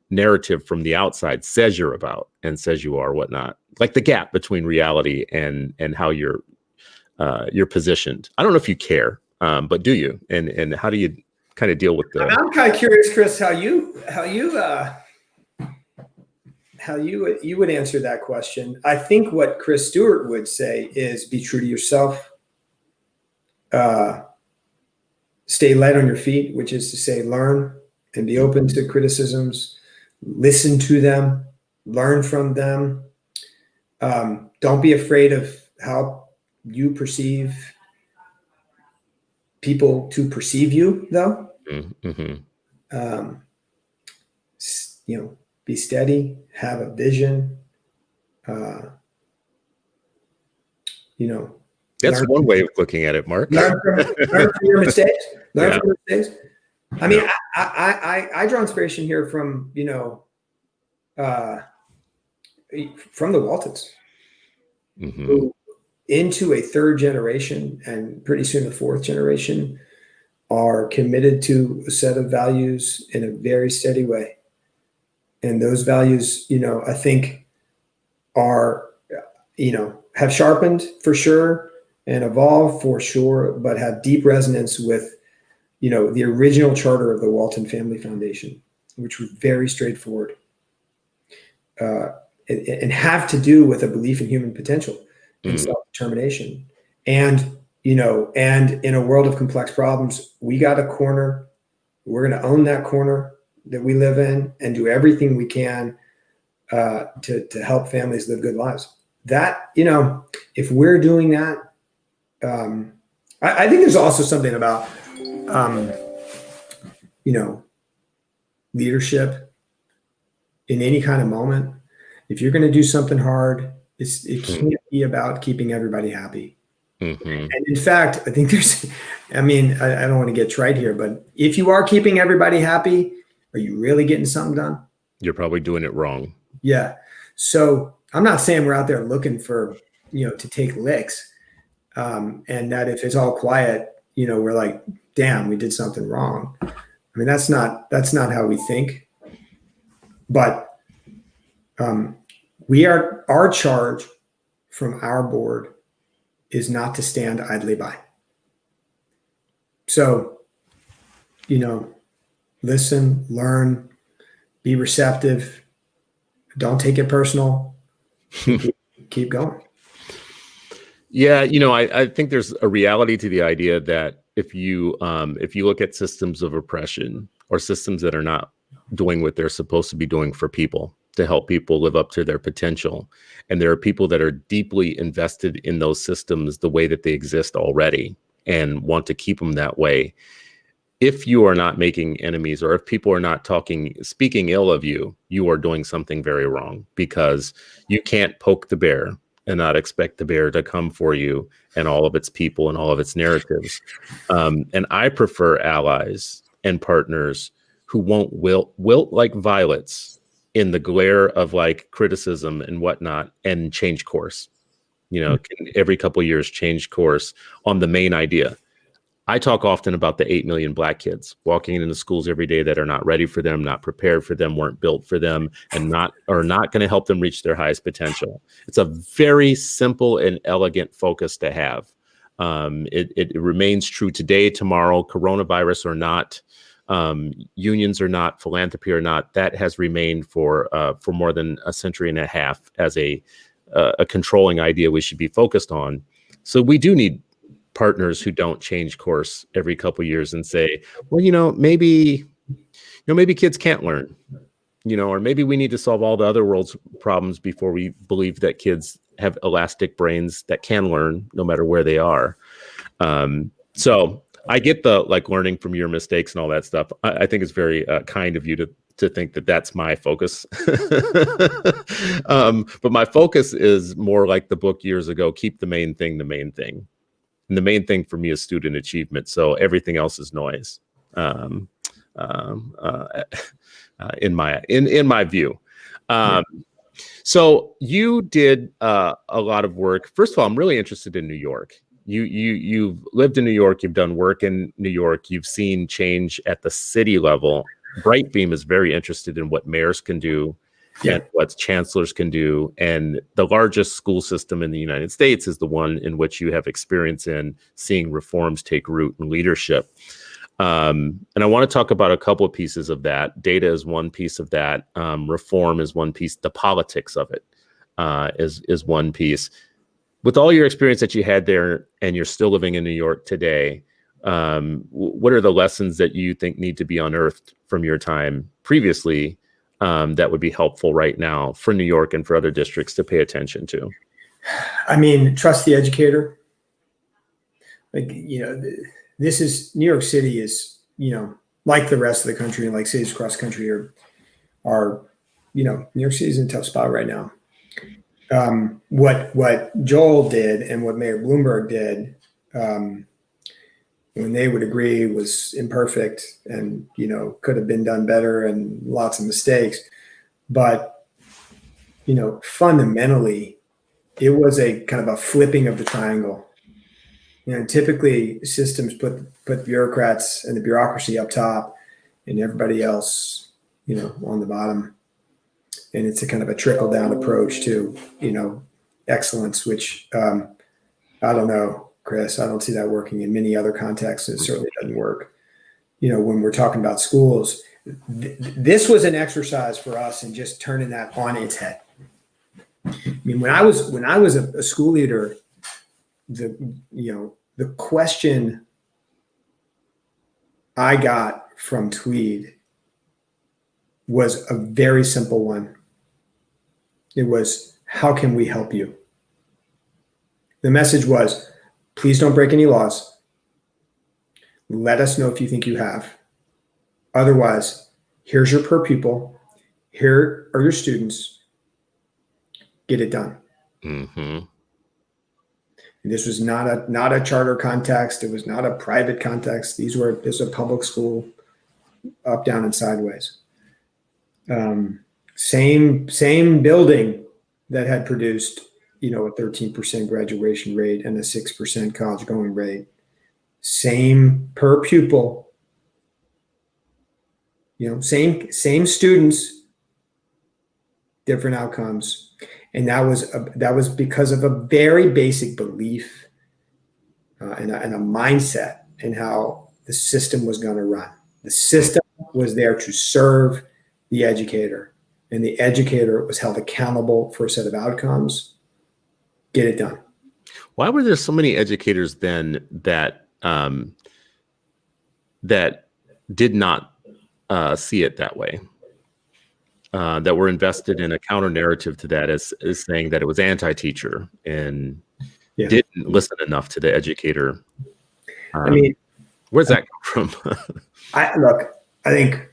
narrative from the outside says you're about and says you are, whatnot, like the gap between reality and how you're positioned. I don't know if you care. But do you, and how do you kind of deal with that? I'm kind of curious, Chris, how you would answer that question. I think what Chris Stewart would say is be true to yourself, stay light on your feet, which is to say learn and be open to criticisms, listen to them, learn from them. Don't be afraid of how you perceive people to perceive you, though. Mm-hmm. Be steady, have a vision. That's one way of looking at it, Marc. Learn from your mistakes. Learn from your mistakes. I mean, I draw inspiration here from from the Waltons, who, into a third generation and pretty soon a fourth generation, are committed to a set of values in a very steady way. And those values, I think are, have sharpened for sure and evolved for sure, but have deep resonance with, the original charter of the Walton Family Foundation, which was very straightforward and have to do with a belief in human potential and self-determination. And, and in a world of complex problems, we got a corner. We're going to own that corner that we live in and do everything we can to help families live good lives. That, if we're doing that, I think there's also something about, leadership in any kind of moment. If you're going to do something hard, it can't be about keeping everybody happy. And in fact, I think I don't want to get trite here, but if you are keeping everybody happy, are you really getting something done? You're probably doing it wrong. Yeah. So I'm not saying we're out there looking for, to take licks. And that if it's all quiet, we're like, damn, we did something wrong. I mean, that's not how we think. But our charge from our board is not to stand idly by. So, listen, learn, be receptive, don't take it personal, keep going. Yeah, I think there's a reality to the idea that if you look at systems of oppression or systems that are not doing what they're supposed to be doing for people to help people live up to their potential, and there are people that are deeply invested in those systems the way that they exist already and want to keep them that way. If you are not making enemies, or if people are not speaking ill of you, you are doing something very wrong, because you can't poke the bear and not expect the bear to come for you and all of its people and all of its narratives. And I prefer allies and partners who won't wilt like violets in the glare of like criticism and whatnot, and change course. Can every couple of years change course on the main idea. I talk often about the 8 million Black kids walking into schools every day that are not ready for them, not prepared for them, weren't built for them, and are not going to help them reach their highest potential. It's a very simple and elegant focus to have. It remains true today, tomorrow, coronavirus or not, unions or not, philanthropy or not. That has remained for more than a century and a half as a controlling idea we should be focused on. So we do need partners who don't change course every couple of years and say, well, maybe kids can't learn, or maybe we need to solve all the other world's problems before we believe that kids have elastic brains that can learn no matter where they are. So I get the learning from your mistakes and all that stuff. I think it's very kind of you to think that that's my focus. But my focus is more like the book years ago, keep the main thing the main thing. And the main thing for me is student achievement. So everything else is noise, in my view. So you did a lot of work. First of all, I'm really interested in New York. You've lived in New York. You've done work in New York. You've seen change at the city level. Brightbeam is very interested in what mayors can do. And what chancellors can do. And the largest school system in the United States is the one in which you have experience in seeing reforms take root and leadership. And I want to talk about a couple of pieces of that. Data is one piece of that. Reform is one piece. The politics of it is one piece. With all your experience that you had there, and you're still living in New York today, what are the lessons that you think need to be unearthed from your time previously that would be helpful right now for New York and for other districts to pay attention to? I mean, trust the educator. This is New York City is, like the rest of the country and like cities across the country are New York City is in a tough spot right now. What Joel did and what Mayor Bloomberg did, when they would agree, was imperfect and, could have been done better and lots of mistakes. But, fundamentally, it was a kind of a flipping of the triangle. Typically systems put bureaucrats and the bureaucracy up top and everybody else, on the bottom. And it's a kind of a trickle down approach to, excellence, which I don't know. Chris, I don't see that working in many other contexts. It certainly doesn't work. When we're talking about schools, this was an exercise for us in just turning that on its head. I mean, when I was a school leader, the question I got from Tweed was a very simple one. It was, how can we help you? The message was, please don't break any laws. Let us know if you think you have. Otherwise, here's your per pupil. Here are your students. Get it done. Mm-hmm. And this was not a charter context. It was not a private context. This was a public school, up, down, and sideways. Same building that had produced a 13% graduation rate and a 6% college going rate. Same per pupil, same students, different outcomes. And that was because of a very basic belief and a mindset in how the system was going to run. The system was there to serve the educator, and the educator was held accountable for a set of outcomes. Get it done. Why were there so many educators then that that did not see it that way? That were invested in a counter narrative to that as saying that it was anti-teacher and didn't listen enough to the educator. I mean, where's that come from? I think,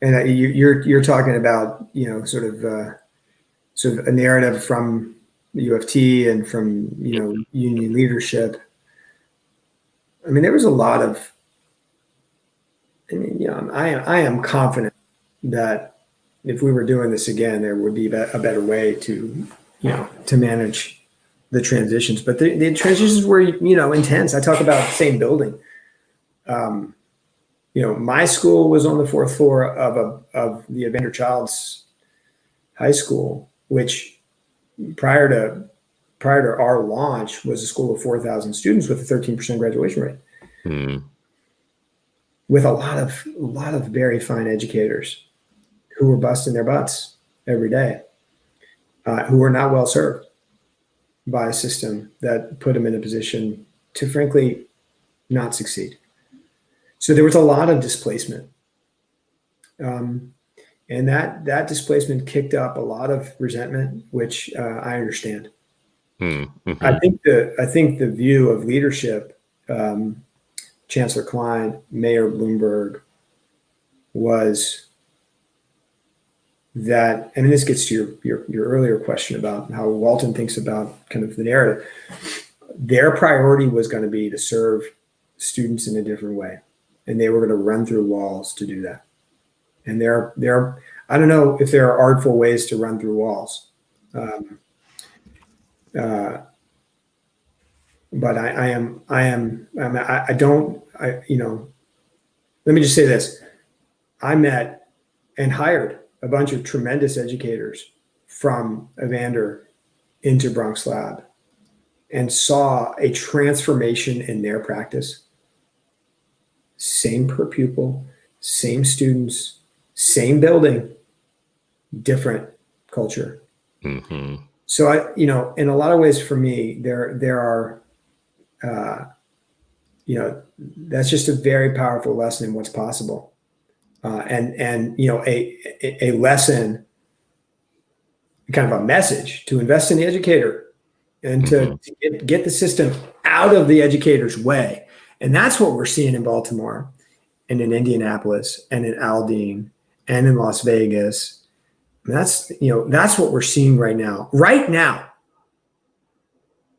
and you're talking about, sort of a narrative from the U of T and from, union leadership. I mean, there was a lot of, I am confident that if we were doing this again, there would be a better way to manage the transitions. But the transitions were, intense. I talk about the same building. My school was on the fourth floor of the Evander Childs High School, which prior to our launch was a school of 4,000 students with a 13% graduation rate. With a lot of very fine educators who were busting their butts every day, who were not well served by a system that put them in a position to, frankly, not succeed. So there was a lot of displacement. And that displacement kicked up a lot of resentment, which I understand. Mm-hmm. I think the view of leadership, Chancellor Klein, Mayor Bloomberg, was that, and this gets to your earlier question about how Walton thinks about kind of the narrative. Their priority was going to be to serve students in a different way, and they were going to run through walls to do that. And I don't know if there are artful ways to run through walls, but let me just say this. I met and hired a bunch of tremendous educators from Evander into Bronx Lab and saw a transformation in their practice. Same per pupil, same students, same building, different culture. Mm-hmm. So in a lot of ways for me, there are, that's just a very powerful lesson in what's possible. And a lesson, kind of a message to invest in the educator and to get the system out of the educator's way. And that's what we're seeing in Baltimore and in Indianapolis and in Aldine and in Las Vegas. And that's what we're seeing right now,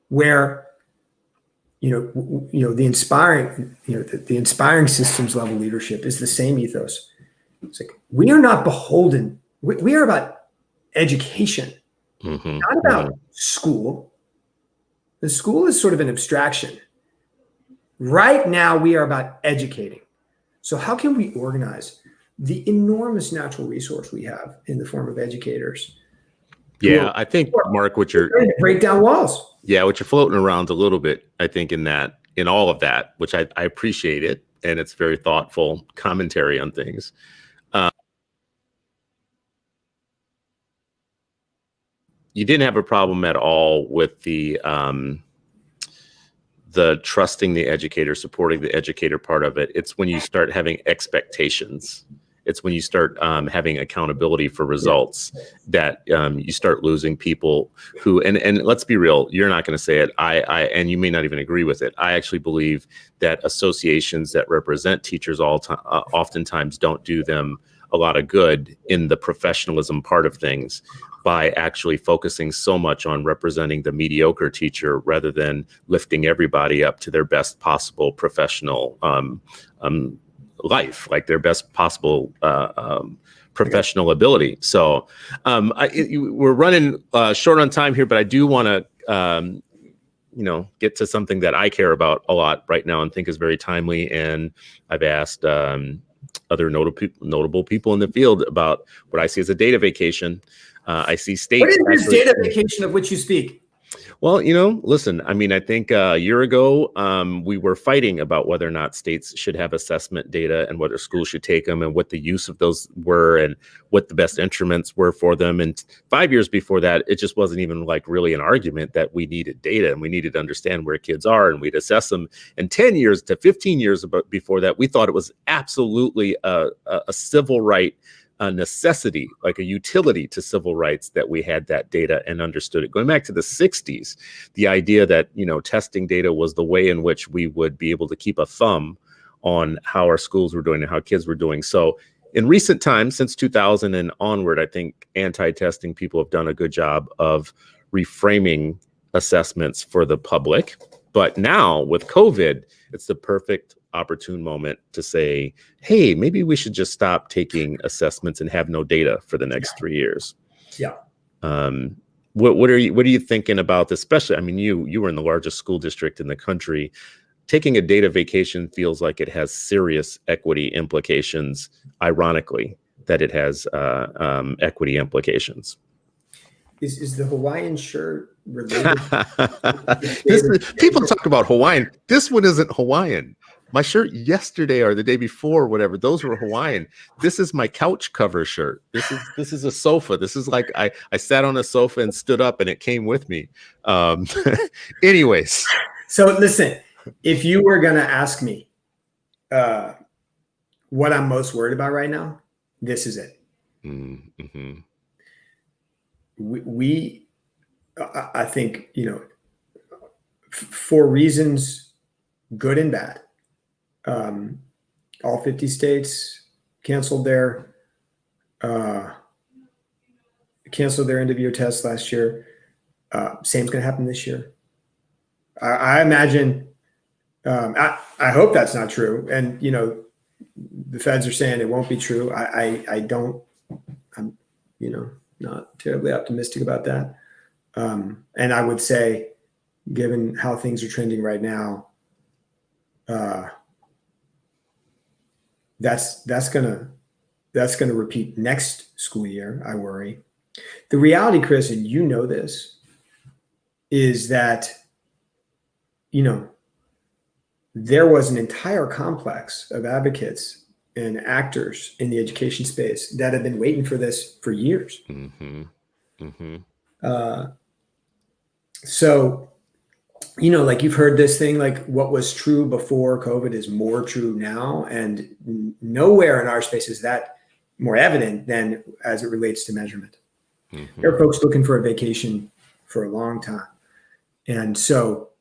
where, the inspiring, the inspiring systems level leadership is the same ethos. It's like, we are not beholden. We are about education, not about school. The school is sort of an abstraction. Right now, we are about educating. So how can we organize the enormous natural resource we have in the form of educators? Yeah, I think, Mark, what you're break down walls. Yeah, what you're floating around a little bit, I think, in all of that, which I appreciate it, and it's very thoughtful commentary on things. You didn't have a problem at all with the trusting the educator, supporting the educator part of it. It's when you start having expectations. It's when you start having accountability for results that you start losing people who, and let's be real, you're not going to say it. And you may not even agree with it. I actually believe that associations that represent teachers oftentimes don't do them a lot of good in the professionalism part of things by actually focusing so much on representing the mediocre teacher rather than lifting everybody up to their best possible professional life, like their best possible professional ability. So we're running short on time here, but I do want to get to something that I care about a lot right now and think is very timely. And I've asked other notable people in the field about what I see as a data vacation. I see states. What is this data vacation of which you speak? Well, you know, listen, I mean, I think a year ago, we were fighting about whether or not states should have assessment data and whether schools should take them and what the use of those were and what the best instruments were for them. And 5 years before that, it just wasn't even like really an argument that we needed data and we needed to understand where kids are and we'd assess them. And 10 years to 15 years before that, we thought it was absolutely a civil right, a necessity, like a utility to civil rights, that we had that data and understood it. Going back to the 60s, the idea that, you know, testing data was the way in which we would be able to keep a thumb on how our schools were doing and how kids were doing. So in recent times, since 2000 and onward, I think anti-testing people have done a good job of reframing assessments for the public. But now with COVID, it's the perfect opportune moment to say, hey, maybe we should just stop taking assessments and have no data for the next 3 years. Yeah. What are you thinking about this? Especially, I mean, you were in the largest school district in the country. Taking a data vacation feels like it has serious equity implications, ironically, that it has equity implications. Is the Hawaiian shirt related? People talk about Hawaiian. This one isn't Hawaiian. My shirt yesterday or the day before, whatever, those were Hawaiian. This is my couch cover shirt. This is a sofa. This is like I sat on a sofa and stood up and it came with me. Anyways. So listen, if you were going to ask me what I'm most worried about right now, this is it. Mm-hmm. I think, you know, for reasons good and bad, all 50 states canceled their end of year tests last year. Same's going to happen this year. I imagine. I hope that's not true. And you know, the feds are saying it won't be true. I'm not terribly optimistic about that. And I would say, given how things are trending right now, that's gonna repeat next school year. I worry. The reality, Chris, and you know this, is that, you know, there was an entire complex of advocates and actors in the education space that have been waiting for this for years. Mm-hmm. Mm-hmm. So, you know, like you've heard this thing, like what was true before COVID is more true now. And nowhere in our space is that more evident than as it relates to measurement. Mm-hmm. There are folks looking for a vacation for a long time. And so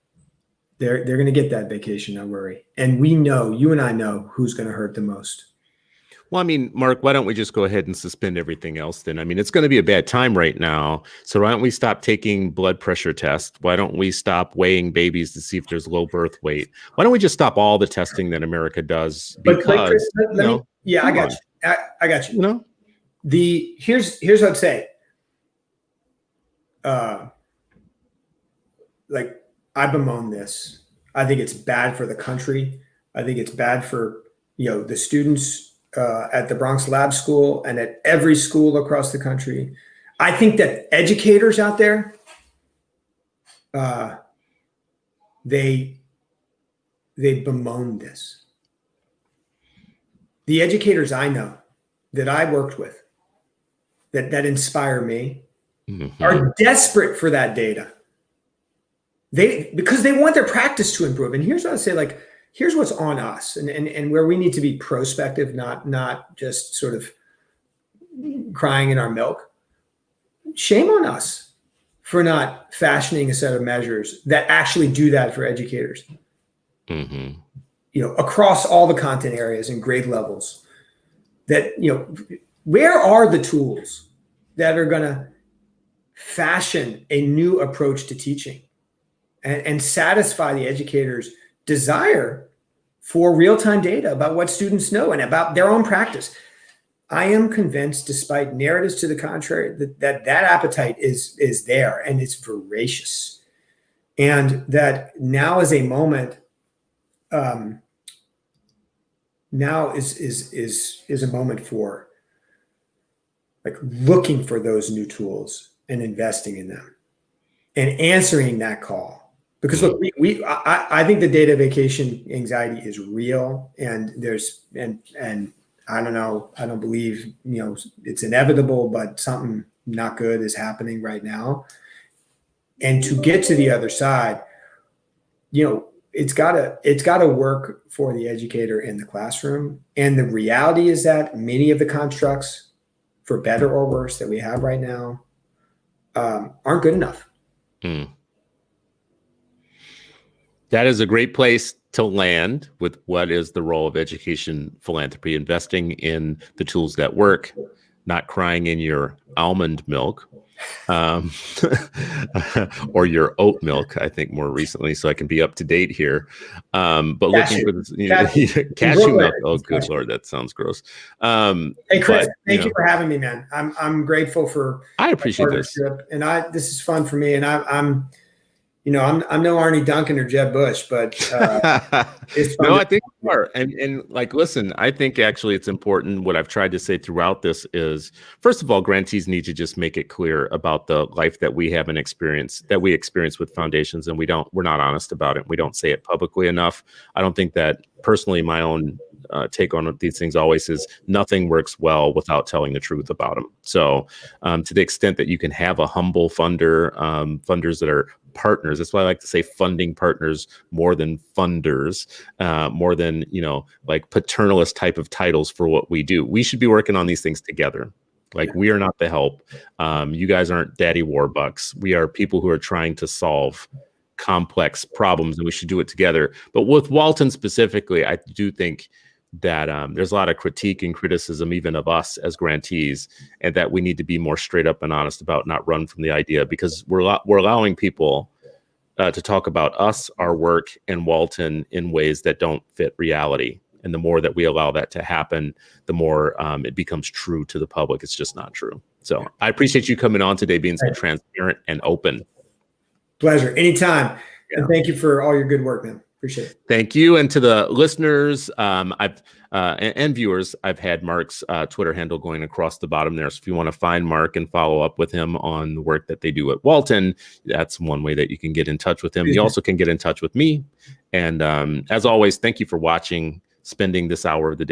they're going to get that vacation, I worry. And we know, you and I know, who's going to hurt the most. Well, I mean, Mark, why don't we just go ahead and suspend everything else then? I mean, it's going to be a bad time right now. So why don't we stop taking blood pressure tests? Why don't we stop weighing babies to see if there's low birth weight? Why don't we just stop all the testing that America does? Because, but Chris, I got you. I got you. You know, here's what I'd say. Like, I bemoan this. I think it's bad for the country. I think it's bad for, you know, the students at the Bronx Lab School and at every school across the country. I think that educators out there, they bemoan this. The educators I know that I worked with that inspire me are desperate for that data. Because they want their practice to improve. And here's what I say, like, here's what's on us and where we need to be prospective, not just sort of crying in our milk. Shame on us for not fashioning a set of measures that actually do that for educators. Mm-hmm. You know, across all the content areas and grade levels, that, you know, where are the tools that are going to fashion a new approach to teaching and satisfy the educator's desire for real-time data about what students know and about their own practice? I am convinced, despite narratives to the contrary, that appetite is there and it's voracious, and that now is a moment. Now is a moment for, like, looking for those new tools and investing in them. and answering that call. Because look, I think the data vacation anxiety is real, and I don't know, I don't believe, it's inevitable, but something not good is happening right now. And to get to the other side, it's gotta work for the educator in the classroom. And the reality is that many of the constructs, for better or worse, that we have right now aren't good enough. That is a great place to land with what is the role of education philanthropy, investing in the tools that work, not crying in your almond milk, or your oat milk, I think more recently, so I can be up to date here. But looking for this, cashew milk. Oh, good Lord, that sounds gross. Hey, Chris, thank you for having me, man. I'm grateful for. I appreciate this, and this is fun for me, and I'm no Arnie Duncan or Jeb Bush, but it's fun. No, I think you are. And like, listen, I think actually it's important. What I've tried to say throughout this is, first of all, grantees need to just make it clear about the life that we have and experience with foundations, and we're not honest about it. We don't say it publicly enough. I don't think that personally, my own take on these things always is nothing works well without telling the truth about them. So to the extent that you can have a humble funder, funders that are partners. That's why I like to say funding partners more than funders, more than, like paternalist type of titles for what we do. We should be working on these things together. Like, we are not the help. You guys aren't daddy warbucks. We are people who are trying to solve complex problems, and we should do it together. But with Walton specifically, I do think that there's a lot of critique and criticism even of us as grantees, and that we need to be more straight up and honest about, not run from the idea, because we're allowing people to talk about us, our work, and Walton in ways that don't fit reality. And the more that we allow that to happen, the more it becomes true to the public. It's just not true. So I appreciate you coming on today, being so transparent and open. Pleasure. Anytime. Yeah. And thank you for all your good work, man. Appreciate it. Thank you. And to the listeners and viewers, I've had Marc's Twitter handle going across the bottom there. So if you want to find Marc and follow up with him on the work that they do at Walton, that's one way that you can get in touch with him. You also can get in touch with me. And as always, thank you for watching, spending this hour of the day